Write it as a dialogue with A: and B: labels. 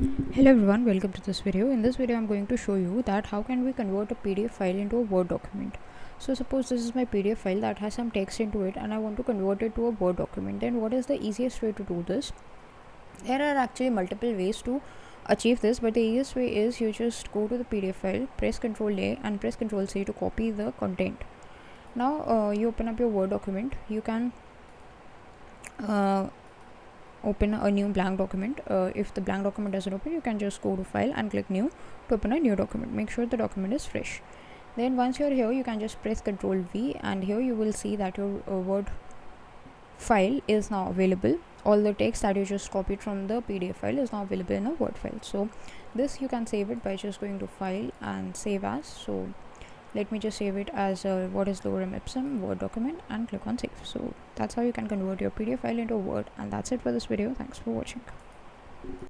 A: Hello everyone, welcome to this video. In this video I'm going to show you that how can we convert a PDF file into a Word document. So suppose this is my PDF file that has some text into it and I want to convert it to a Word document. Then what is the easiest way to do this? There are actually multiple ways to achieve this, but the easiest way is you just go to the PDF file, press Ctrl A and press Ctrl C to copy the content. Now you open up your Word document. You can open a new blank document. If the blank document doesn't open, you can just go to file and click new to open a new document. Make sure the document is fresh. Then once you're here, you can just press Ctrl V and here you will see that your Word file is now available. All the text that you just copied from the PDF file is now available in a Word file. So this you can save it by just going to file and save as. So let me just save it as what is lorem ipsum Word document and click on save. So that's how you can convert your PDF file into a Word, and that's it for this video. Thanks for watching.